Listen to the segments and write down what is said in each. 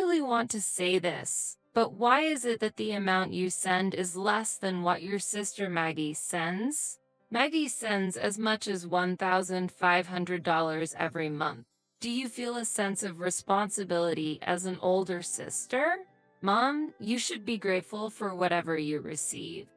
really want to say this, but why is it that the amount you send is less than what your sister Maggie sends? Maggie sends as much as $1,500 every month. Do you feel a sense of responsibility as an older sister? Mom, you should be grateful for whatever you receive.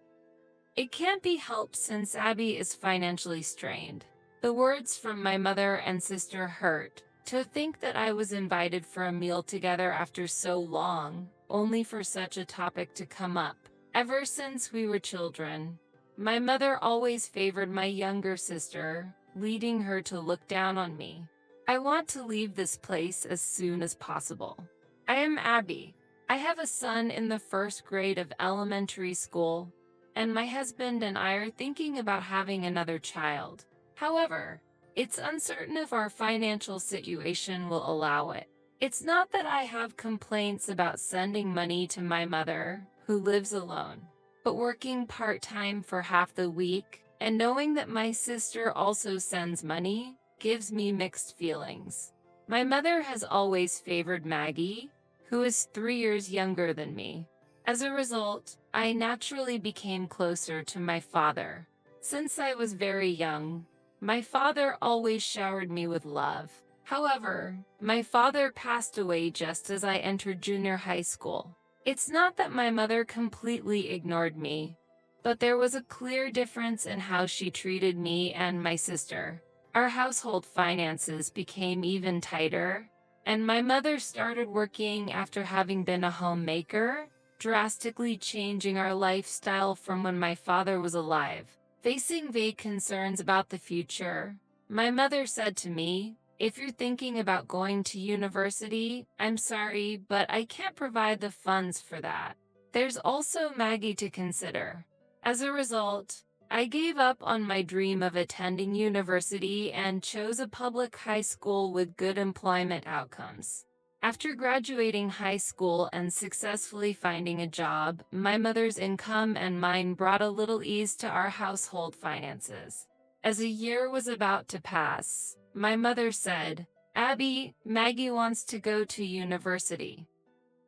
It can't be helped since Abby is financially strained. The words from my mother and sister hurt. To think that I was invited for a meal together after so long, only for such a topic to come up. Ever since we were children, my mother always favored my younger sister, leading her to look down on me. I want to leave this place as soon as possible. I am Abby. I have a son in the first grade of elementary school, and my husband and I are thinking about having another child. However, it's uncertain if our financial situation will allow it. It's not that I have complaints about sending money to my mother, who lives alone, but working part-time for half the week and knowing that my sister also sends money gives me mixed feelings. My mother has always favored Maggie, who is 3 years younger than me. As a result, I naturally became closer to my father. Since I was very young, my father always showered me with love. However, my father passed away just as I entered junior high school. It's not that my mother completely ignored me, but there was a clear difference in how she treated me and my sister. Our household finances became even tighter, and my mother started working after having been a homemaker, drastically changing our lifestyle from when my father was alive. Facing vague concerns about the future, my mother said to me, "If you're thinking about going to university, I'm sorry, but I can't provide the funds for that. There's also Maggie to consider." As a result, I gave up on my dream of attending university and chose a public high school with good employment outcomes. After graduating high school and successfully finding a job, my mother's income and mine brought a little ease to our household finances. As a year was about to pass, my mother said, "Abby, Maggie wants to go to university.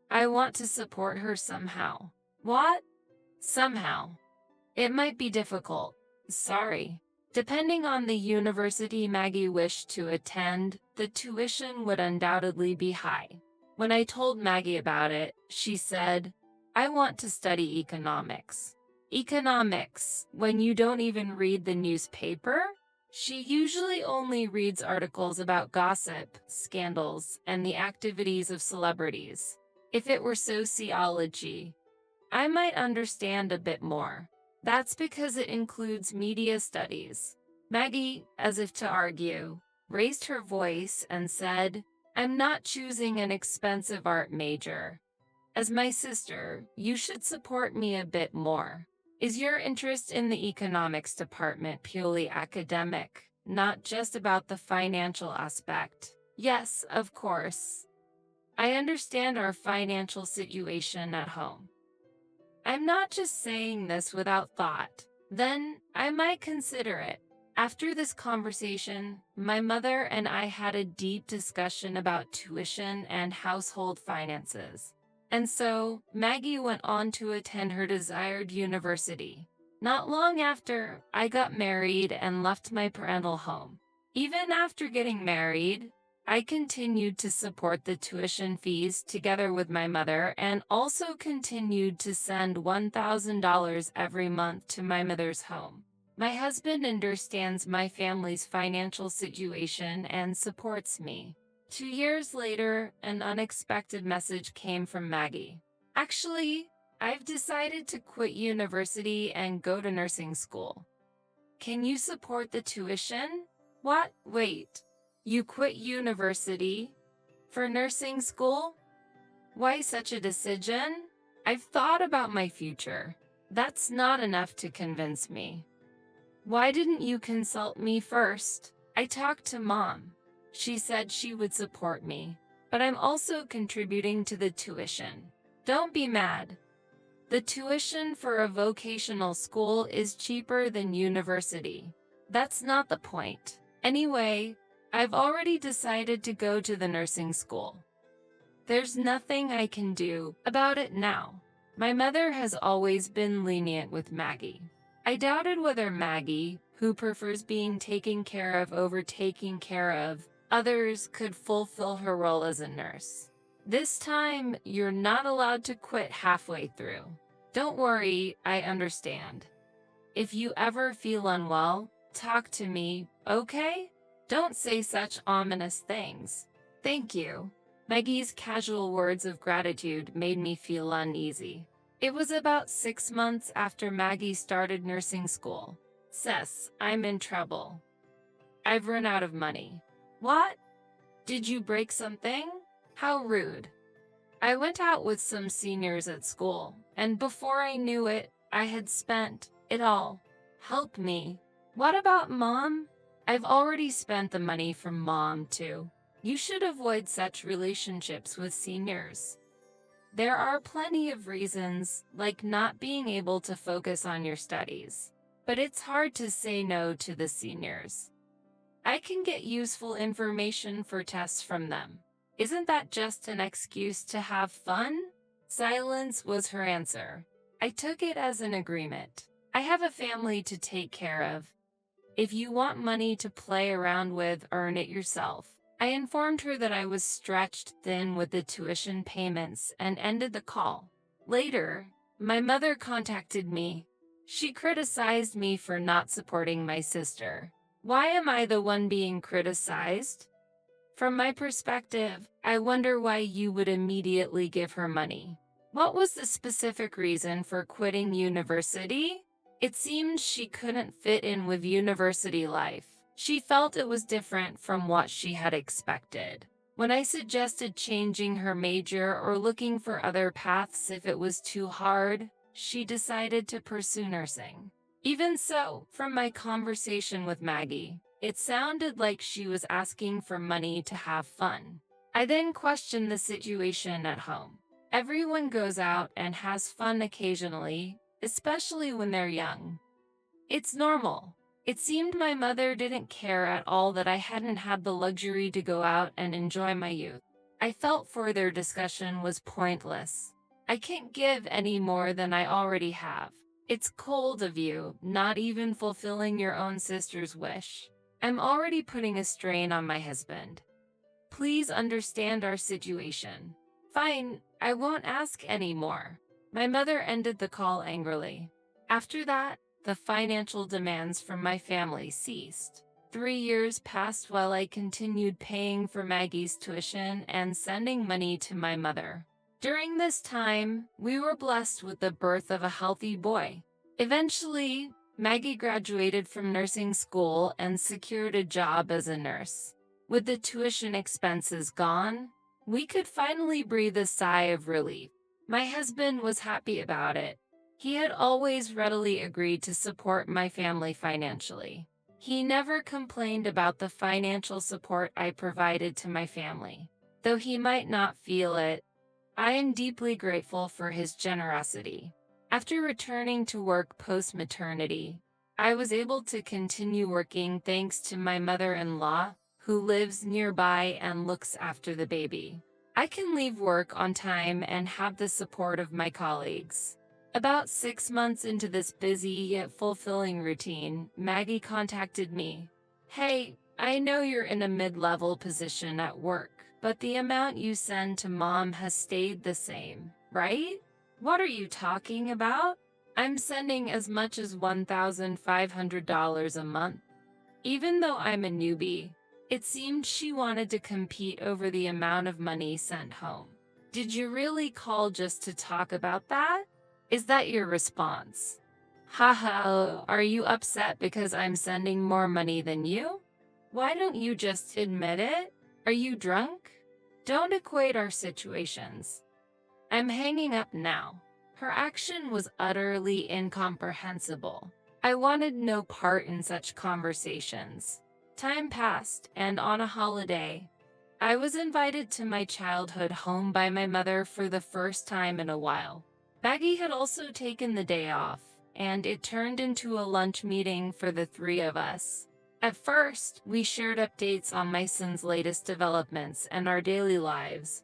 I want to support her somehow." What? Somehow. It might be difficult. Sorry. Depending on the university Maggie wished to attend, the tuition would undoubtedly be high. When I told Maggie about it, she said, "I want to study economics." Economics, when you don't even read the newspaper? She usually only reads articles about gossip, scandals, and the activities of celebrities. If it were sociology, I might understand a bit more. That's because it includes media studies. Maggie, as if to argue, raised her voice and said, "I'm not choosing an expensive art major. As my sister, you should support me a bit more. Is your interest in the economics department purely academic, not just about the financial aspect?" Yes, of course. I understand our financial situation at home. I'm not just saying this without thought. Then, I might consider it. After this conversation, my mother and I had a deep discussion about tuition and household finances. And so, Maggie went on to attend her desired university. Not long after, I got married and left my parental home. Even after getting married, I continued to support the tuition fees together with my mother and also continued to send $1,000 every month to my mother's home. My husband understands my family's financial situation and supports me. 2 years later, an unexpected message came from Maggie. "Actually, I've decided to quit university and go to nursing school. Can you support the tuition?" What? Wait. You quit university? For nursing school? Why such a decision? I've thought about my future. That's not enough to convince me. Why didn't you consult me first? I talked to Mom. She said she would support me, but I'm also contributing to the tuition. Don't be mad. The tuition for a vocational school is cheaper than university. That's not the point. Anyway, I've already decided to go to the nursing school. There's nothing I can do about it now. My mother has always been lenient with Maggie. I doubted whether Maggie, who prefers being taken care of over taking care of others, could fulfill her role as a nurse. This time, you're not allowed to quit halfway through. Don't worry, I understand. If you ever feel unwell, talk to me, okay? Don't say such ominous things. Thank you. Maggie's casual words of gratitude made me feel uneasy. It was about 6 months after Maggie started nursing school. Sis, I'm in trouble. I've run out of money. What? Did you break something? How rude. I went out with some seniors at school, and before I knew it, I had spent it all. Help me. What about Mom? I've already spent the money from Mom, too. You should avoid such relationships with seniors. There are plenty of reasons, like not being able to focus on your studies. But it's hard to say no to the seniors. I can get useful information for tests from them. Isn't that just an excuse to have fun? Silence was her answer. I took it as an agreement. I have a family to take care of. If you want money to play around with, earn it yourself. I informed her that I was stretched thin with the tuition payments and ended the call. Later, my mother contacted me. She criticized me for not supporting my sister. Why am I the one being criticized? From my perspective, I wonder why you would immediately give her money. What was the specific reason for quitting university? It seemed she couldn't fit in with university life. She felt it was different from what she had expected. When I suggested changing her major or looking for other paths if it was too hard, she decided to pursue nursing. Even so, from my conversation with Maggie, it sounded like she was asking for money to have fun. I then questioned the situation at home. Everyone goes out and has fun occasionally, especially when they're young. It's normal. It seemed my mother didn't care at all that I hadn't had the luxury to go out and enjoy my youth. I felt further discussion was pointless. I can't give any more than I already have. It's cold of you, not even fulfilling your own sister's wish. I'm already putting a strain on my husband. Please understand our situation. Fine, I won't ask any more. My mother ended the call angrily. After that, the financial demands from my family ceased. 3 years passed while I continued paying for Maggie's tuition and sending money to my mother. During this time, we were blessed with the birth of a healthy boy. Eventually, Maggie graduated from nursing school and secured a job as a nurse. With the tuition expenses gone, we could finally breathe a sigh of relief. My husband was happy about it. He had always readily agreed to support my family financially. He never complained about the financial support I provided to my family. Though he might not feel it, I am deeply grateful for his generosity. After returning to work post-maternity, I was able to continue working thanks to my mother-in-law, who lives nearby and looks after the baby. I can leave work on time and have the support of my colleagues. About 6 months into this busy yet fulfilling routine, Maggie contacted me. Hey, I know you're in a mid-level position at work, but the amount you send to Mom has stayed the same, right? What are you talking about? I'm sending as much as $1,500 a month. Even though I'm a newbie, it seemed she wanted to compete over the amount of money sent home. Did you really call just to talk about that? Is that your response? Haha, are you upset because I'm sending more money than you? Why don't you just admit it? Are you drunk? Don't equate our situations. I'm hanging up now. Her action was utterly incomprehensible. I wanted no part in such conversations. Time passed, and on a holiday, I was invited to my childhood home by my mother for the first time in a while. Maggie had also taken the day off, and it turned into a lunch meeting for the 3 of us. At first, we shared updates on my son's latest developments and our daily lives.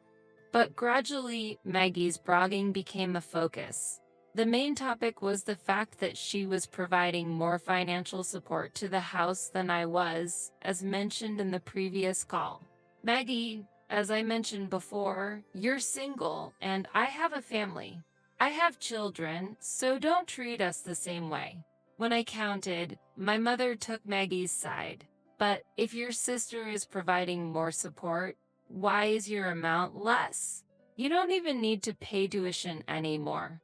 But gradually, Maggie's bragging became a focus. The main topic was the fact that she was providing more financial support to the house than I was, as mentioned in the previous call. Maggie, as I mentioned before, you're single and I have a family. I have children, so don't treat us the same way. When I counted, my mother took Maggie's side. But if your sister is providing more support, why is your amount less? You don't even need to pay tuition anymore.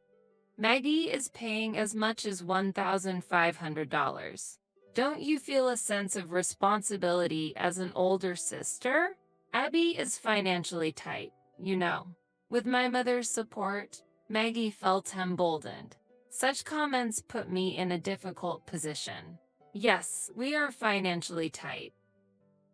Maggie is paying as much as $1,500. Don't you feel a sense of responsibility as an older sister? Abby is financially tight, you know. With my mother's support, Maggie felt emboldened. Such comments put me in a difficult position. Yes, we are financially tight.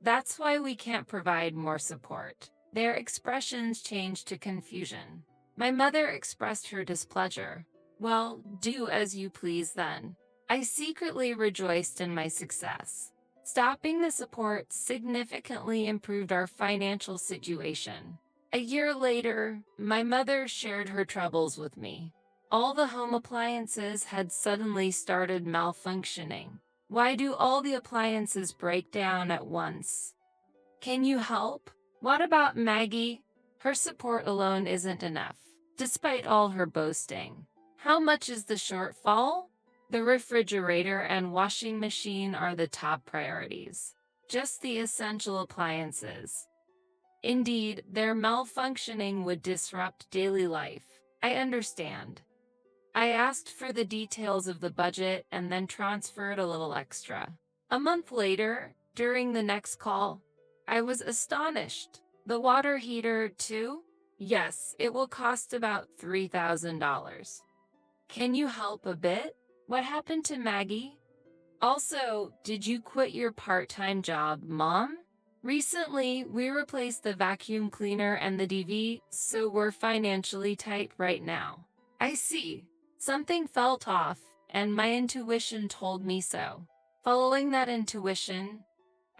That's why we can't provide more support. Their expressions changed to confusion. My mother expressed her displeasure. Well, do as you please then. I secretly rejoiced in my success. Stopping the support significantly improved our financial situation. A year later, my mother shared her troubles with me. All the home appliances had suddenly started malfunctioning. Why do all the appliances break down at once? Can you help? What about Maggie? Her support alone isn't enough, despite all her boasting. How much is the shortfall? The refrigerator and washing machine are the top priorities. Just the essential appliances. Indeed, their malfunctioning would disrupt daily life. I understand. I asked for the details of the budget and then transferred a little extra. A month later, during the next call, I was astonished. The water heater, too? Yes, it will cost about $3,000. Can you help a bit? What happened to Maggie? Also, did you quit your part-time job, Mom? Recently, we replaced the vacuum cleaner and the DV, so we're financially tight right now. I see. Something felt off, and my intuition told me so. Following that intuition,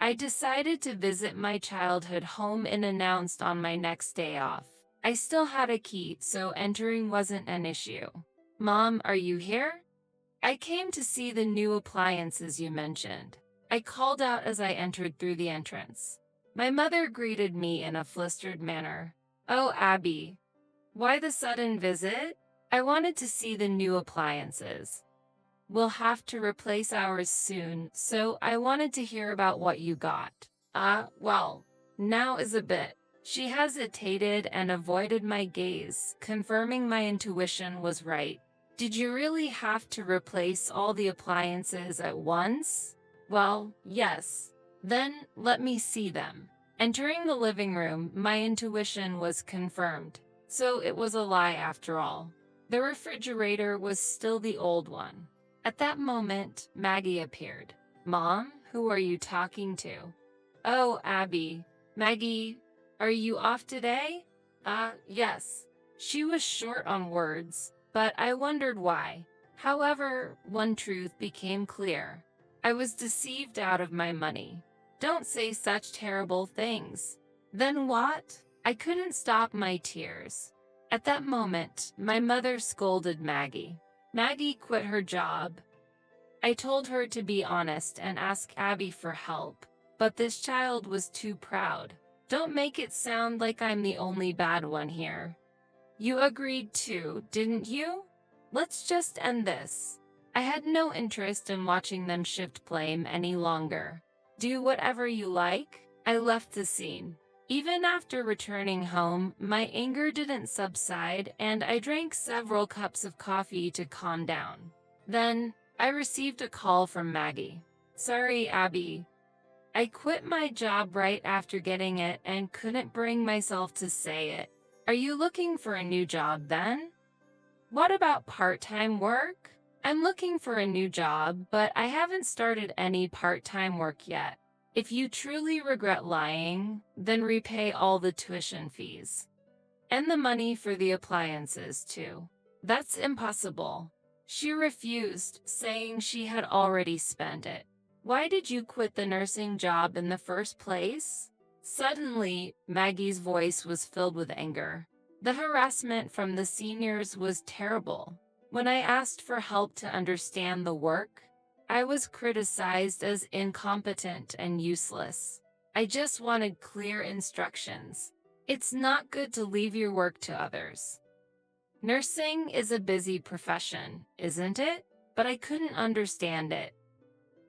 I decided to visit my childhood home and announced on my next day off. I still had a key, so entering wasn't an issue. Mom, are you here? I came to see the new appliances you mentioned. I called out as I entered through the entrance. My mother greeted me in a flustered manner. Oh, Abby. Why the sudden visit? I wanted to see the new appliances. We'll have to replace ours soon, so I wanted to hear about what you got. Well, now is a bit. She hesitated and avoided my gaze, confirming my intuition was right. Did you really have to replace all the appliances at once? Well, yes. Then, let me see them. Entering the living room, my intuition was confirmed. So it was a lie after all. The refrigerator was still the old one. At that moment, Maggie appeared. Mom, who are you talking to? Oh, Abby. Maggie, are you off today? Yes. She was short on words, but I wondered why. However, one truth became clear. I was deceived out of my money. Don't say such terrible things. Then what? I couldn't stop my tears. At that moment, my mother scolded Maggie. Maggie quit her job. I told her to be honest and ask Abby for help, but this child was too proud. Don't make it sound like I'm the only bad one here. You agreed too, didn't you? Let's just end this. I had no interest in watching them shift blame any longer. Do whatever you like. I left the scene. Even after returning home, my anger didn't subside, and I drank several cups of coffee to calm down. Then, I received a call from Maggie. Sorry, Abby. I quit my job right after getting it and couldn't bring myself to say it. Are you looking for a new job then? What about part-time work? I'm looking for a new job, but I haven't started any part-time work yet. If you truly regret lying, then repay all the tuition fees. And the money for the appliances, too. That's impossible. She refused, saying she had already spent it. Why did you quit the nursing job in the first place? Suddenly, Maggie's voice was filled with anger. The harassment from the seniors was terrible. When I asked for help to understand the work, I was criticized as incompetent and useless. I just wanted clear instructions. It's not good to leave your work to others. Nursing is a busy profession, isn't it? But I couldn't understand it.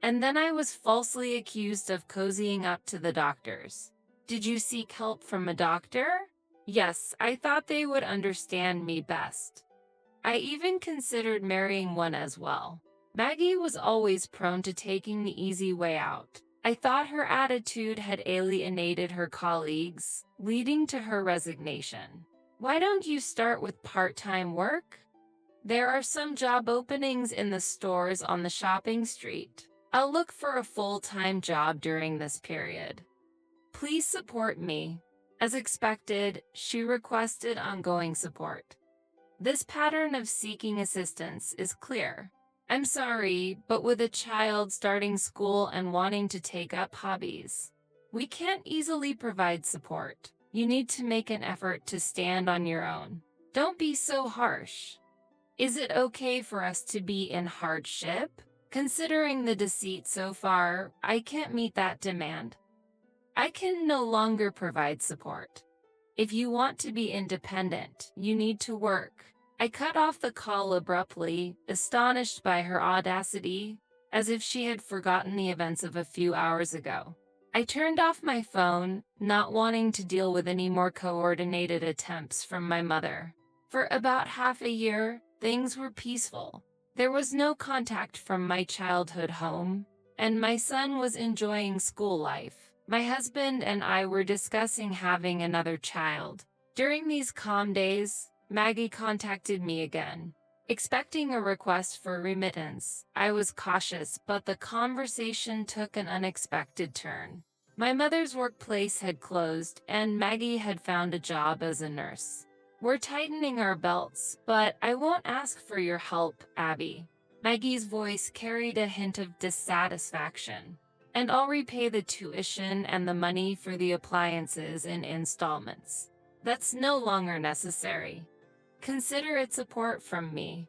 And then I was falsely accused of cozying up to the doctors. Did you seek help from a doctor? Yes, I thought they would understand me best. I even considered marrying one as well. Maggie was always prone to taking the easy way out. I thought her attitude had alienated her colleagues, leading to her resignation. Why don't you start with part-time work? There are some job openings in the stores on the shopping street. I'll look for a full-time job during this period. Please support me. As expected, she requested ongoing support. This pattern of seeking assistance is clear. I'm sorry, but with a child starting school and wanting to take up hobbies, we can't easily provide support. You need to make an effort to stand on your own. Don't be so harsh. Is it okay for us to be in hardship? Considering the deceit so far, I can't meet that demand. I can no longer provide support. If you want to be independent, you need to work. I cut off the call abruptly, astonished by her audacity, as if she had forgotten the events of a few hours ago. I turned off my phone, not wanting to deal with any more coordinated attempts from my mother. For about half a year, things were peaceful. There was no contact from my childhood home, and my son was enjoying school life. My husband and I were discussing having another child. During these calm days, Maggie contacted me again, expecting a request for remittance. I was cautious, but the conversation took an unexpected turn. My mother's workplace had closed, and Maggie had found a job as a nurse. We're tightening our belts, but I won't ask for your help, Abby. Maggie's voice carried a hint of dissatisfaction. And I'll repay the tuition and the money for the appliances in installments. That's no longer necessary. Consider it support from me.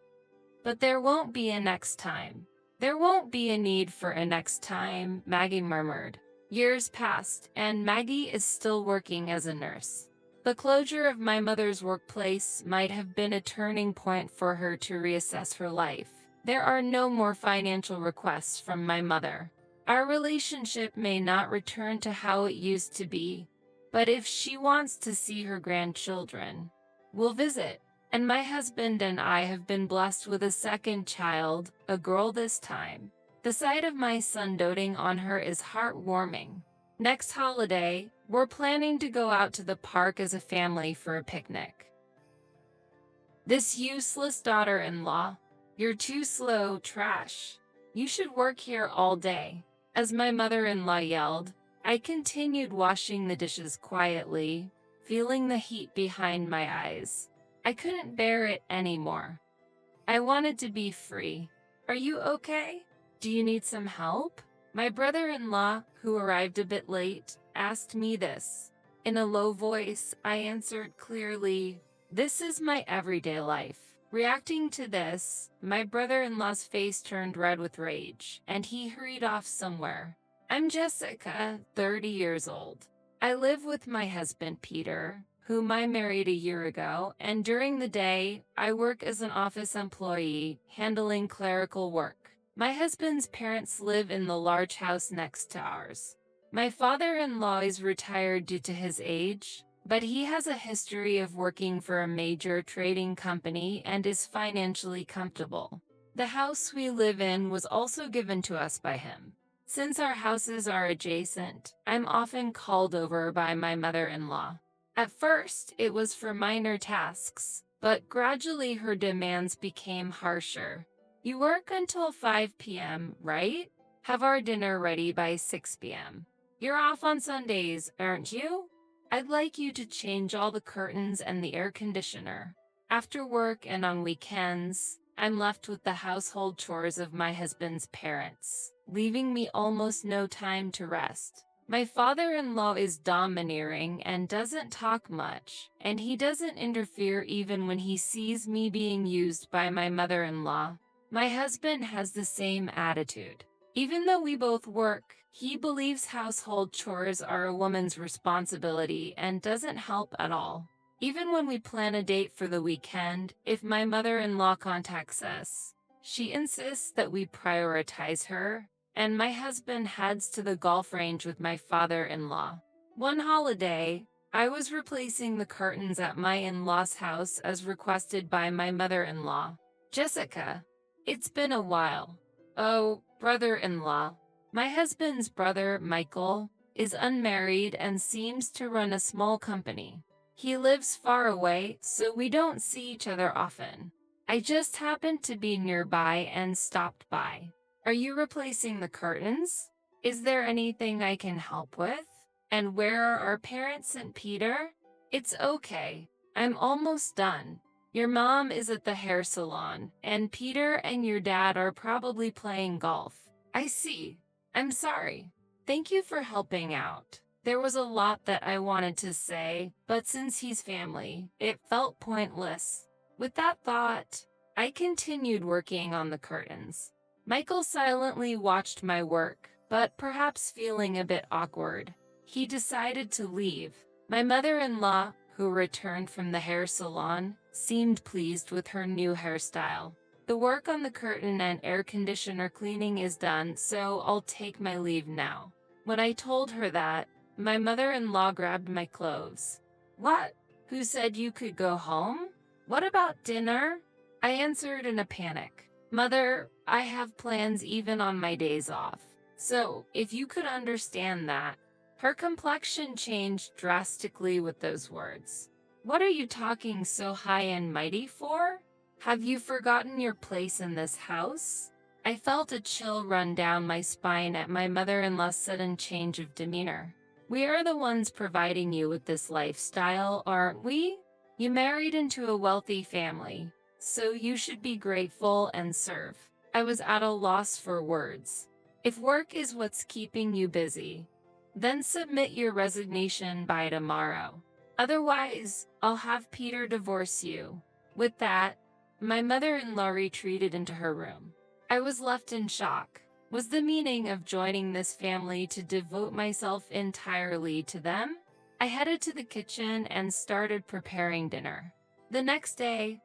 But there won't be a next time. There won't be a need for a next time, Maggie murmured. Years passed, and Maggie is still working as a nurse. The closure of my mother's workplace might have been a turning point for her to reassess her life. There are no more financial requests from my mother. Our relationship may not return to how it used to be, but if she wants to see her grandchildren, we'll visit. And my husband and I have been blessed with a second child, a girl this time. The sight of my son doting on her is heartwarming. Next holiday, we're planning to go out to the park as a family for a picnic. This useless daughter-in-law, you're too slow, trash. You should work here all day. As my mother-in-law yelled, I continued washing the dishes quietly, feeling the heat behind my eyes. I couldn't bear it anymore. I wanted to be free. Are you okay? Do you need some help? My brother-in-law, who arrived a bit late, asked me this. In a low voice, I answered clearly, "This is my everyday life." Reacting to this, my brother-in-law's face turned red with rage, and he hurried off somewhere. I'm Jessica, 30 years old. I live with my husband, Peter, whom I married a year ago, and during the day, I work as an office employee, handling clerical work. My husband's parents live in the large house next to ours. My father-in-law is retired due to his age, but he has a history of working for a major trading company and is financially comfortable. The house we live in was also given to us by him. Since our houses are adjacent, I'm often called over by my mother-in-law. At first, it was for minor tasks, but gradually her demands became harsher. You work until 5 p.m., right? Have our dinner ready by 6 p.m. You're off on Sundays, aren't you? I'd like you to change all the curtains and the air conditioner. After work and on weekends, I'm left with the household chores of my husband's parents, leaving me almost no time to rest. My father-in-law is domineering and doesn't talk much, and he doesn't interfere even when he sees me being used by my mother-in-law. My husband has the same attitude. Even though we both work, he believes household chores are a woman's responsibility and doesn't help at all. Even when we plan a date for the weekend, if my mother-in-law contacts us, she insists that we prioritize her, and my husband heads to the golf range with my father-in-law. One holiday, I was replacing the curtains at my in-law's house as requested by my mother-in-law. Jessica, it's been a while. Oh, brother-in-law. My husband's brother, Michael, is unmarried and seems to run a small company. He lives far away, so we don't see each other often. I just happened to be nearby and stopped by. Are you replacing the curtains? Is there anything I can help with? And where are our parents and Peter? It's okay. I'm almost done. Your mom is at the hair salon, and Peter and your dad are probably playing golf. I see. I'm sorry. Thank you for helping out. There was a lot that I wanted to say, but since he's family, it felt pointless. With that thought, I continued working on the curtains. Michael silently watched my work, but perhaps feeling a bit awkward, he decided to leave. My mother-in-law, who returned from the hair salon, seemed pleased with her new hairstyle. The work on the curtain and air conditioner cleaning is done, so I'll take my leave now. When I told her that, my mother-in-law grabbed my clothes. What? Who said you could go home? What about dinner? I answered in a panic. Mother, I have plans even on my days off. So, if you could understand that. Her complexion changed drastically with those words. What are you talking so high and mighty for? Have you forgotten your place in this house? I felt a chill run down my spine at my mother-in-law's sudden change of demeanor. We are the ones providing you with this lifestyle, aren't we? You married into a wealthy family, so you should be grateful and serve. I was at a loss for words. If work is what's keeping you busy, then submit your resignation by tomorrow. Otherwise, I'll have Peter divorce you. With that, my mother-in-law retreated into her room. I was left in shock. Was the meaning of joining this family to devote myself entirely to them? I headed to the kitchen and started preparing dinner. The next day,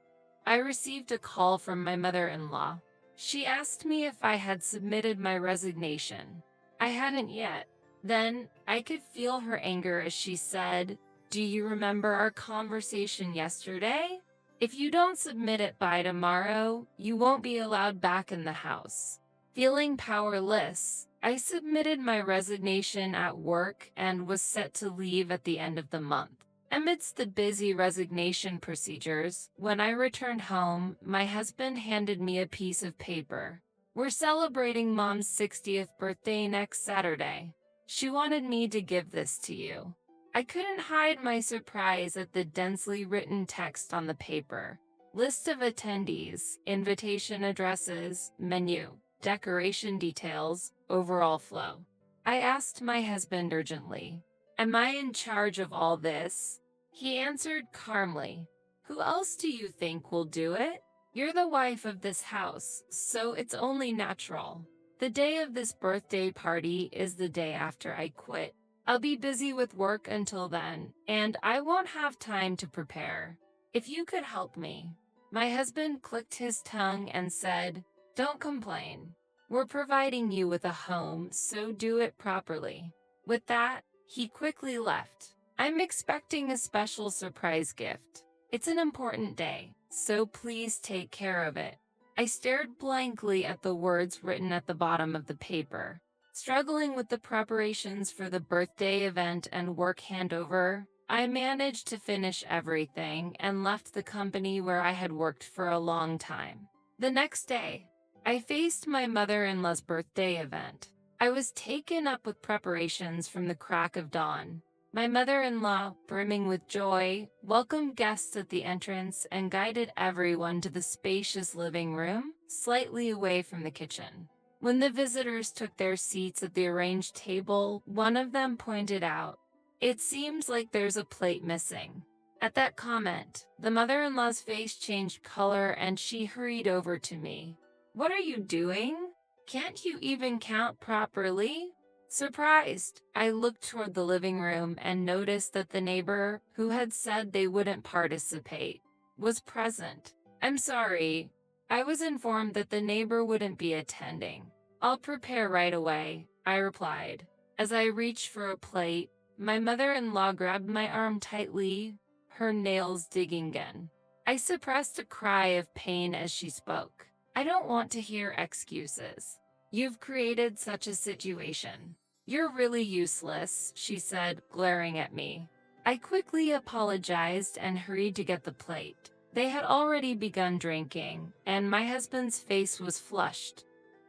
I received a call from my mother-in-law. She asked me if I had submitted my resignation. I hadn't yet. Then, I could feel her anger as she said, "Do you remember our conversation yesterday? If you don't submit it by tomorrow, you won't be allowed back in the house." Feeling powerless, I submitted my resignation at work and was set to leave at the end of the month. Amidst the busy resignation procedures, when I returned home, my husband handed me a piece of paper. We're celebrating Mom's 60th birthday next Saturday. She wanted me to give this to you. I couldn't hide my surprise at the densely written text on the paper. List of attendees, invitation addresses, menu, decoration details, overall flow. I asked my husband urgently, "Am I in charge of all this?" He answered calmly, "Who else do you think will do it? You're the wife of this house, so it's only natural. The day of this birthday party is the day after I quit. I'll be busy with work until then, and I won't have time to prepare. If you could help me." My husband clicked his tongue and said, "Don't complain. We're providing you with a home, so do it properly." With that, he quickly left. I'm expecting a special surprise gift. It's an important day, so please take care of it. I stared blankly at the words written at the bottom of the paper. Struggling with the preparations for the birthday event and work handover, I managed to finish everything and left the company where I had worked for a long time. The next day, I faced my mother-in-law's birthday event. I was taken up with preparations from the crack of dawn. My mother-in-law, brimming with joy, welcomed guests at the entrance and guided everyone to the spacious living room, slightly away from the kitchen. When the visitors took their seats at the arranged table, one of them pointed out, "It seems like there's a plate missing." At that comment, the mother-in-law's face changed color and she hurried over to me. "What are you doing? Can't you even count properly?" Surprised, I looked toward the living room and noticed that the neighbor, who had said they wouldn't participate, was present. "I'm sorry. I was informed that the neighbor wouldn't be attending. I'll prepare right away," I replied. As I reached for a plate, my mother-in-law grabbed my arm tightly, her nails digging again. I suppressed a cry of pain as she spoke. "I don't want to hear excuses. You've created such a situation. You're really useless," she said, glaring at me. I quickly apologized and hurried to get the plate. They had already begun drinking, and my husband's face was flushed.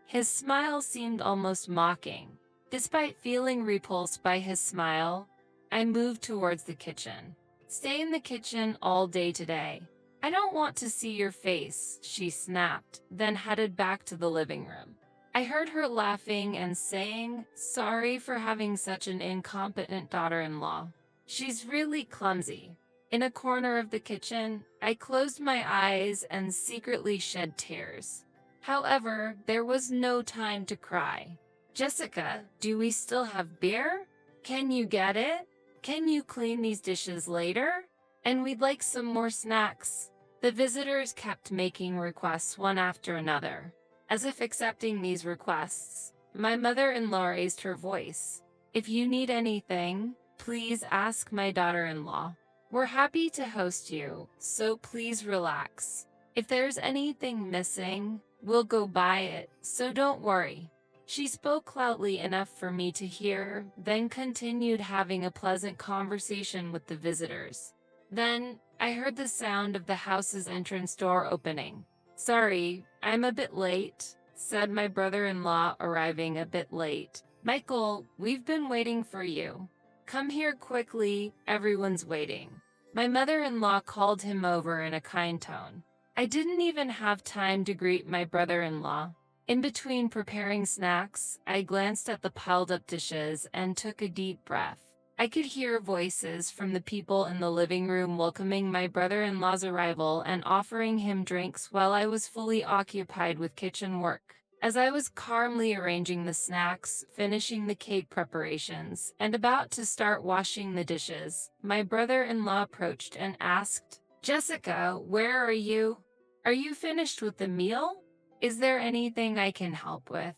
His smile seemed almost mocking. Despite feeling repulsed by his smile, I moved towards the kitchen. "Stay in the kitchen all day today. I don't want to see your face," she snapped, then headed back to the living room. I heard her laughing and saying, "Sorry for having such an incompetent daughter-in-law. She's really clumsy." In a corner of the kitchen, I closed my eyes and secretly shed tears. However, there was no time to cry. "Jessica, do we still have beer? Can you get it? Can you clean these dishes later? And we'd like some more snacks." The visitors kept making requests one after another. As if accepting these requests, my mother-in-law raised her voice. "If you need anything, please ask my daughter-in-law. We're happy to host you, so please relax. If there's anything missing, we'll go buy it, so don't worry." She spoke loudly enough for me to hear, then continued having a pleasant conversation with the visitors. Then, I heard the sound of the house's entrance door opening. "Sorry, I'm a bit late," said my brother-in-law, arriving a bit late. "Michael, we've been waiting for you. Come here quickly, everyone's waiting." My mother-in-law called him over in a kind tone. I didn't even have time to greet my brother-in-law. In between preparing snacks, I glanced at the piled-up dishes and took a deep breath. I could hear voices from the people in the living room welcoming my brother-in-law's arrival and offering him drinks while I was fully occupied with kitchen work. As I was calmly arranging the snacks, finishing the cake preparations, and about to start washing the dishes, my brother-in-law approached and asked, "Jessica, where are you? Are you finished with the meal? Is there anything I can help with?"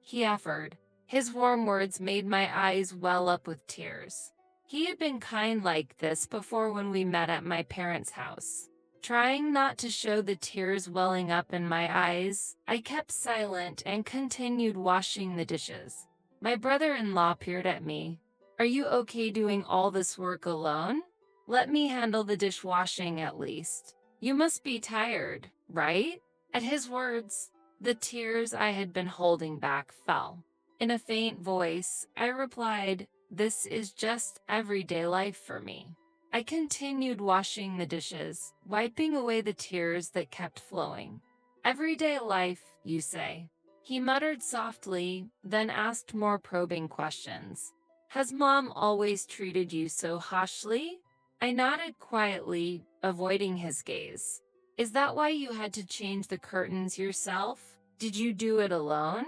he offered. His warm words made my eyes well up with tears. He had been kind like this before when we met at my parents' house. Trying not to show the tears welling up in my eyes, I kept silent and continued washing the dishes. My brother-in-law peered at me. "Are you okay doing all this work alone? Let me handle the dishwashing at least. You must be tired, right?" At his words, the tears I had been holding back fell. In a faint voice, I replied, "This is just everyday life for me." I continued washing the dishes, wiping away the tears that kept flowing. "Everyday life, you say?" He muttered softly, then asked more probing questions. "Has Mom always treated you so harshly?" I nodded quietly, avoiding his gaze. "Is that why you had to change the curtains yourself? Did you do it alone?"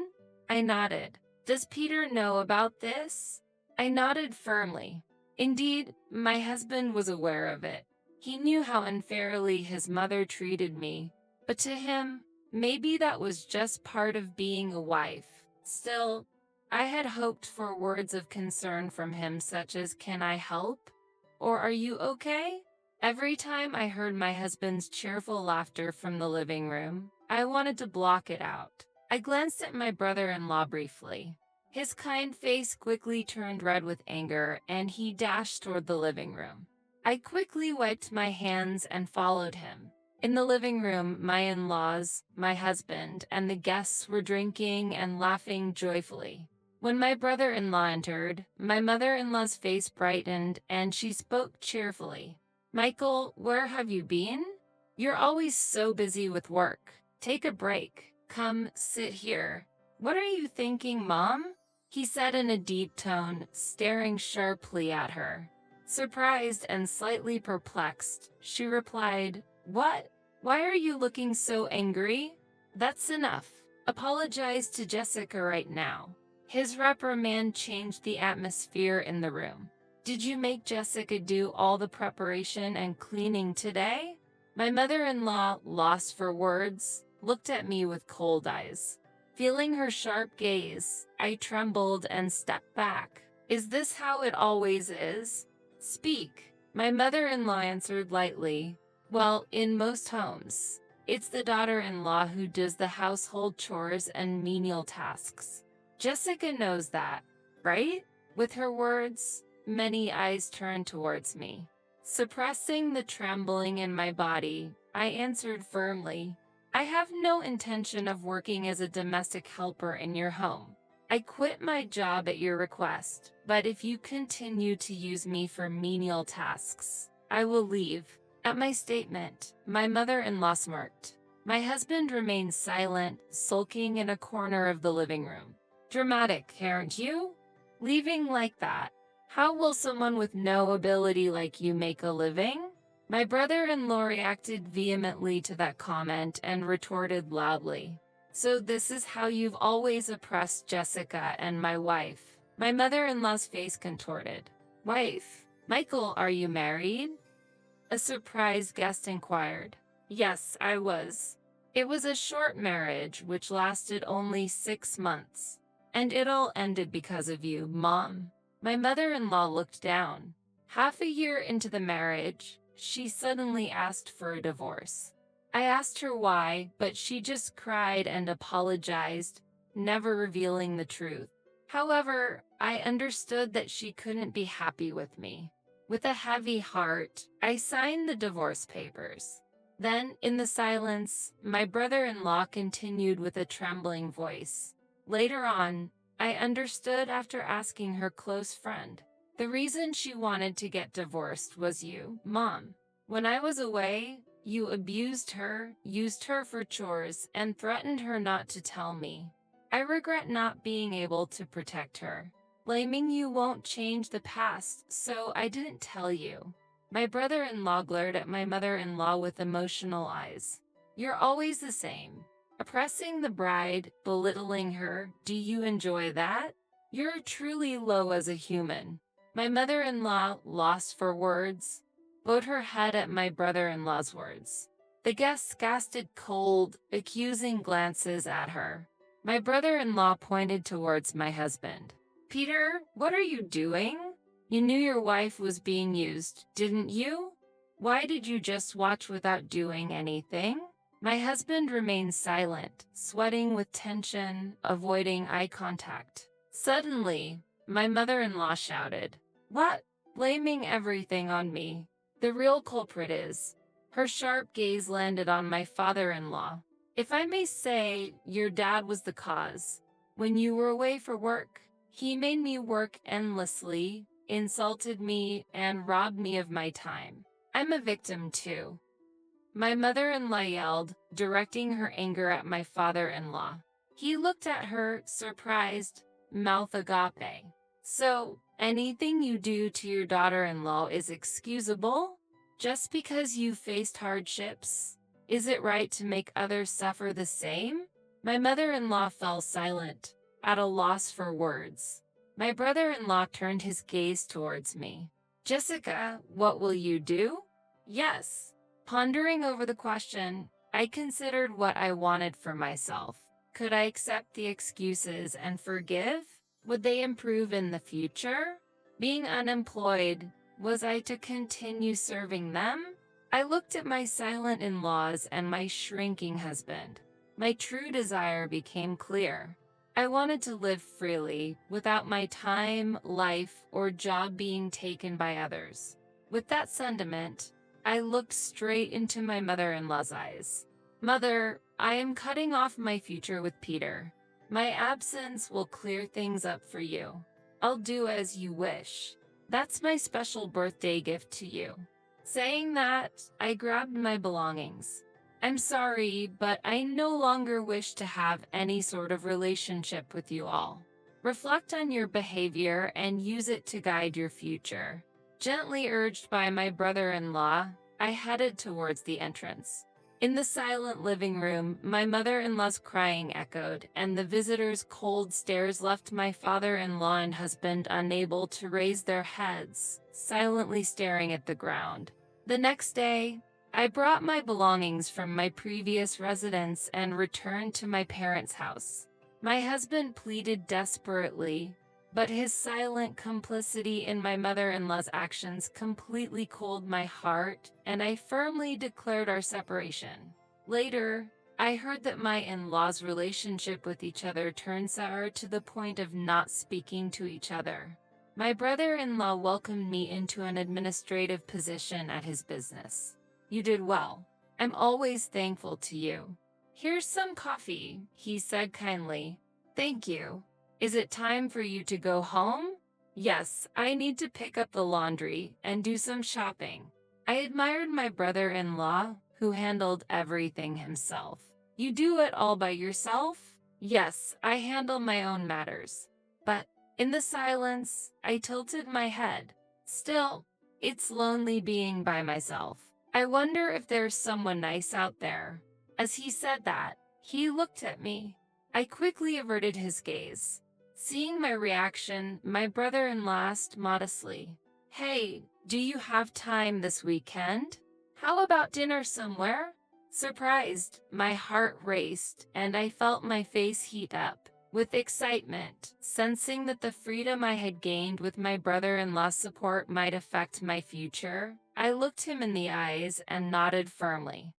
I nodded. "Does Peter know about this?" I nodded firmly. Indeed, my husband was aware of it. He knew how unfairly his mother treated me, but to him, maybe that was just part of being a wife. Still, I had hoped for words of concern from him such as, "Can I help?" or "Are you okay?" Every time I heard my husband's cheerful laughter from the living room, I wanted to block it out. I glanced at my brother-in-law briefly. His kind face quickly turned red with anger, and he dashed toward the living room. I quickly wiped my hands and followed him. In the living room, my in-laws, my husband, and the guests were drinking and laughing joyfully. When my brother-in-law entered, my mother-in-law's face brightened, and she spoke cheerfully. "Michael, where have you been? You're always so busy with work. Take a break. Come, sit here." What are you thinking, Mom? He said in a deep tone, staring sharply at her. Surprised and slightly perplexed, she replied, "What? Why are you looking so angry? That's enough. Apologize to Jessica right now." His reprimand changed the atmosphere in the room. "Did you make Jessica do all the preparation and cleaning today?" My mother-in-law, lost for words, looked at me with cold eyes. Feeling her sharp gaze, I trembled and stepped back. "Is this how it always is? Speak." My mother-in-law answered lightly, "Well, in most homes, it's the daughter-in-law who does the household chores and menial tasks. Jessica knows that, right?" With her words, many eyes turned towards me. Suppressing the trembling in my body, I answered firmly, "I have no intention of working as a domestic helper in your home. I quit my job at your request, but if you continue to use me for menial tasks, I will leave." At my statement, my mother-in-law smirked. My husband remained silent, sulking in a corner of the living room. "Dramatic, aren't you? Leaving like that. How will someone with no ability like you make a living?" My brother-in-law reacted vehemently to that comment and retorted loudly, "So this is how you've always oppressed Jessica and my wife." My mother-in-law's face contorted. "Wife? Michael, are you married?" A surprised guest inquired. "Yes, I was. It was a short marriage which lasted only 6 months. And it all ended because of you, Mom." My mother-in-law looked down. Half a year into the marriage, she suddenly asked for a divorce. I asked her why, but she just cried and apologized, never revealing the truth. However, I understood that she couldn't be happy with me. With a heavy heart, I signed the divorce papers. Then, in the silence, my brother-in-law continued with a trembling voice. Later on, I understood after asking her close friend. "The reason she wanted to get divorced was you, Mom. When I was away, you abused her, used her for chores, and threatened her not to tell me. I regret not being able to protect her. Blaming you won't change the past, so I didn't tell you." My brother-in-law glared at my mother-in-law with emotional eyes. "You're always the same. Oppressing the bride, belittling her, do you enjoy that? You're truly low as a human." My mother-in-law, lost for words, bowed her head at my brother-in-law's words. The guests casted cold, accusing glances at her. My brother-in-law pointed towards my husband. "Peter, what are you doing? You knew your wife was being used, didn't you? Why did you just watch without doing anything?" My husband remained silent, sweating with tension, avoiding eye contact. Suddenly, my mother-in-law shouted, "What? Blaming everything on me. The real culprit is." Her sharp gaze landed on my father-in-law. "If I may say, your dad was the cause. When you were away for work, he made me work endlessly, insulted me, and robbed me of my time. I'm a victim too." My mother-in-law yelled, directing her anger at my father-in-law. He looked at her, surprised, mouth agape. "So, anything you do to your daughter-in-law is excusable? Just because you faced hardships? Is it right to make others suffer the same?" My mother-in-law fell silent, at a loss for words. My brother-in-law turned his gaze towards me. "Jessica, what will you do?" "Yes." Pondering over the question, I considered what I wanted for myself. Could I accept the excuses and forgive? Would they improve in the future? Being unemployed, was I to continue serving them? I looked at my silent in-laws and my shrinking husband. My true desire became clear. I wanted to live freely, without my time, life, or job being taken by others. With that sentiment, I looked straight into my mother-in-law's eyes. "Mother, I am cutting off my future with Peter. My absence will clear things up for you. I'll do as you wish. That's my special birthday gift to you." Saying that, I grabbed my belongings. I'm sorry, but I no longer wish to have any sort of relationship with you all. Reflect on your behavior and use it to guide your future. Gently urged by my brother-in-law, I headed towards the entrance. In the silent living room, my mother-in-law's crying echoed, and the visitors' cold stares left my father-in-law and husband unable to raise their heads, silently staring at the ground. The next day, I brought my belongings from my previous residence and returned to my parents' house. My husband pleaded desperately, but his silent complicity in my mother-in-law's actions completely cooled my heart, and I firmly declared our separation. Later, I heard that my in-laws' relationship with each other turned sour to the point of not speaking to each other. My brother-in-law welcomed me into an administrative position at his business. You did well. I'm always thankful to you. Here's some coffee, he said kindly. Thank you. Is it time for you to go home? Yes, I need to pick up the laundry and do some shopping. I admired my brother-in-law, who handled everything himself. You do it all by yourself? Yes, I handle my own matters. But, in the silence, I tilted my head. Still, it's lonely being by myself. I wonder if there's someone nice out there. As he said that, he looked at me. I quickly averted his gaze. Seeing my reaction, my brother-in-law asked modestly, "Hey, do you have time this weekend? How about dinner somewhere?" Surprised, my heart raced, and I felt my face heat up with excitement, sensing that the freedom I had gained with my brother-in-law's support might affect my future. I looked him in the eyes and nodded firmly.